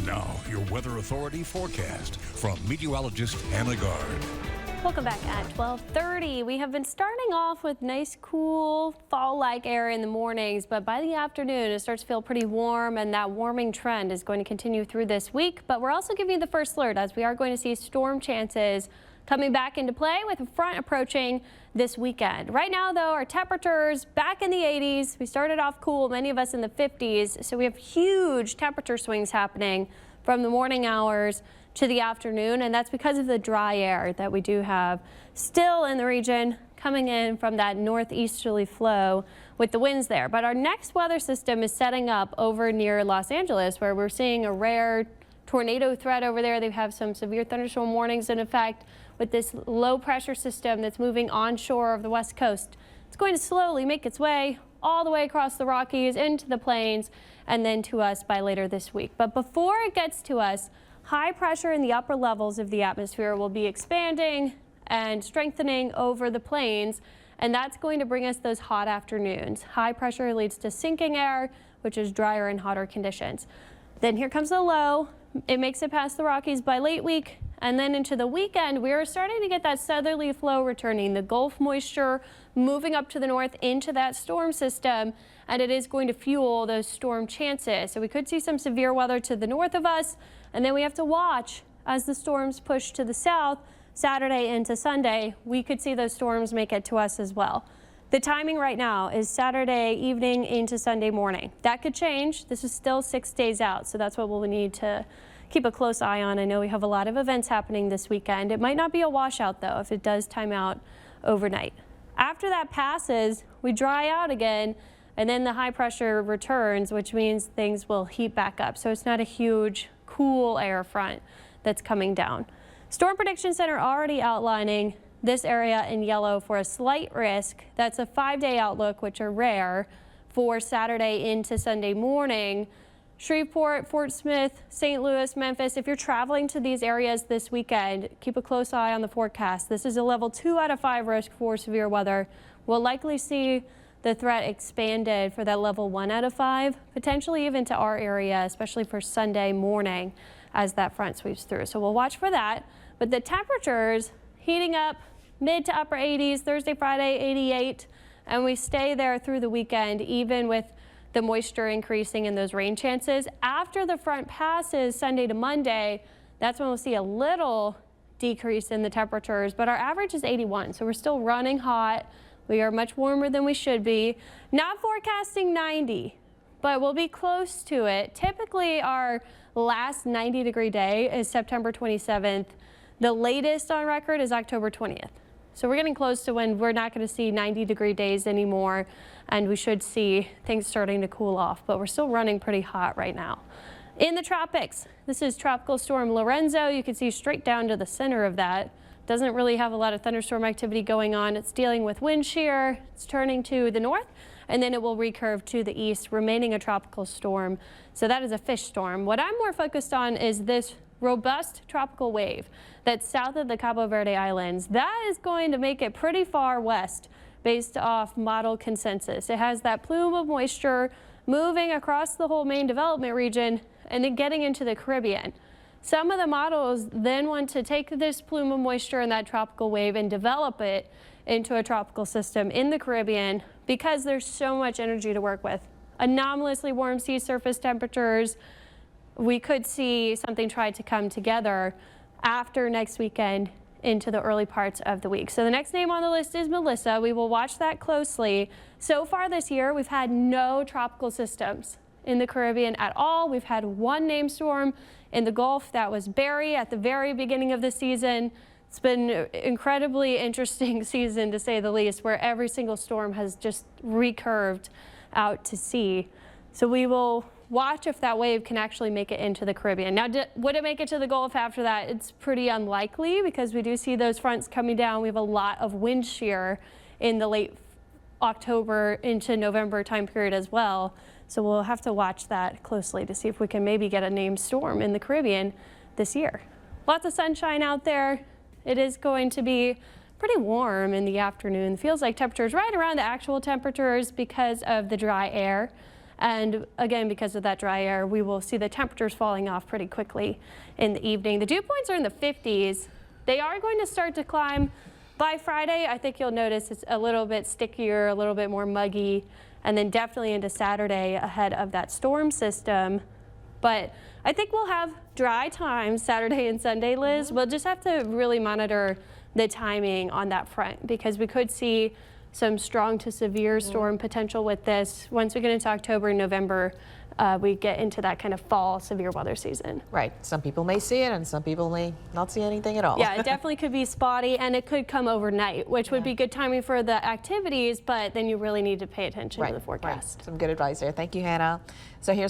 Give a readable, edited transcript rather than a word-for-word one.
Now, your Weather Authority forecast from meteorologist Hannah Gard. Welcome back at 12:30. We have been starting off with nice, cool, fall-like air in the mornings, but by the afternoon, it starts to feel pretty warm, and that warming trend is going to continue through this week. But we're also giving you the first alert as we are going to see storm chances coming back into play with a front approaching this weekend. Right now, though, our temperatures back in the 80s. We started off cool, many of us in the 50s, so we have huge temperature swings happening from the morning hours to the afternoon, and that's because of the dry air that we do have still in the region coming in from that northeasterly flow with the winds there. But our next weather system is setting up over near Los Angeles, where we're seeing a rare tornado threat over there. They have some severe thunderstorm warnings in effect with this low pressure system that's moving onshore of the west coast. It's going to slowly make its way all the way across the Rockies into the plains and then to us by later this week. But before it gets to us, high pressure in the upper levels of the atmosphere will be expanding and strengthening over the plains, and that's going to bring us those hot afternoons. High pressure leads to sinking air, which is drier and hotter conditions. Then here comes the low. It makes it past the Rockies by late week, and then into the weekend, we are starting to get that southerly flow returning, the Gulf moisture moving up to the north into that storm system, and it is going to fuel those storm chances. So we could see some severe weather to the north of us, and then we have to watch as the storms push to the south Saturday into Sunday. We could see those storms make it to us as well. The timing right now is Saturday evening into Sunday morning. That could change. This is still 6 days out, so that's what we'll need to keep a close eye on. I know we have a lot of events happening this weekend. It might not be a washout, though, if it does time out overnight. After that passes, we dry out again, and then the high pressure returns, which means things will heat back up. So it's not a huge cool air front that's coming down. Storm Prediction Center already outlining this area in yellow for a slight risk. That's a 5-day outlook, which are rare, for Saturday into Sunday morning. Shreveport, Fort Smith, St. Louis, Memphis, if you're traveling to these areas this weekend, keep a close eye on the forecast. This is a level 2 out of 5 risk for severe weather. We'll likely see the threat expanded for that level 1 out of 5, potentially even to our area, especially for Sunday morning as that front sweeps through. So we'll watch for that. But the temperatures heating up mid to upper 80s, Thursday, Friday, 88, and we stay there through the weekend, even with the moisture increasing and those rain chances. After the front passes Sunday to Monday, that's when we'll see a little decrease in the temperatures, but our average is 81, so we're still running hot. We are much warmer than we should be. Not forecasting 90, but we'll be close to it. Typically, our last 90-degree day is September 27th. The latest on record is October 20th. So we're getting close to when we're not going to see 90-degree days anymore, and we should see things starting to cool off, but we're still running pretty hot right now. In the tropics, this is Tropical Storm Lorenzo. You can see straight down to the center of that. Doesn't really have a lot of thunderstorm activity going on. It's dealing with wind shear. It's turning to the north, and then it will recurve to the east, remaining a tropical storm. So that is a fish storm. What I'm more focused on is this robust tropical wave that's south of the Cabo Verde Islands. That is going to make it pretty far west based off model consensus. It has that plume of moisture moving across the whole main development region and then getting into the Caribbean. Some of the models then want to take this plume of moisture and that tropical wave and develop it into a tropical system in the Caribbean because there's so much energy to work with. Anomalously warm sea surface temperatures. We could see something try to come together after next weekend into the early parts of the week. So the next name on the list is Melissa. We will watch that closely. So far this year, we've had no tropical systems in the Caribbean at all. We've had one named storm in the Gulf. That was Barry at the very beginning of the season. It's been an incredibly interesting season, to say the least, where every single storm has just recurved out to sea. So we will watch if that wave can actually make it into the Caribbean. Now, would it make it to the Gulf after that? It's pretty unlikely because we do see those fronts coming down. We have a lot of wind shear in the late October into November time period as well. So we'll have to watch that closely to see if we can maybe get a named storm in the Caribbean this year. Lots of sunshine out there. It is going to be pretty warm in the afternoon. Feels like temperatures right around the actual temperatures because of the dry air. And again, because of that dry air, we will see the temperatures falling off pretty quickly in the evening. The dew points are in the 50s. They are going to start to climb by Friday. I think you'll notice it's a little bit stickier, a little bit more muggy, and then definitely into Saturday ahead of that storm system. But I think we'll have dry times Saturday and Sunday, Liz. We'll just have to really monitor the timing on that front, because we could see some strong to severe storm potential with this. Once we get into October and November, we get into that kind of fall severe weather season. Right. Some people may see it and some people may not see anything at all. Yeah, it definitely could be spotty, and it could come overnight, which would be good timing for the activities, but then you really need to pay attention to the forecast. Right. Some good advice there. Thank you, Hannah. So here's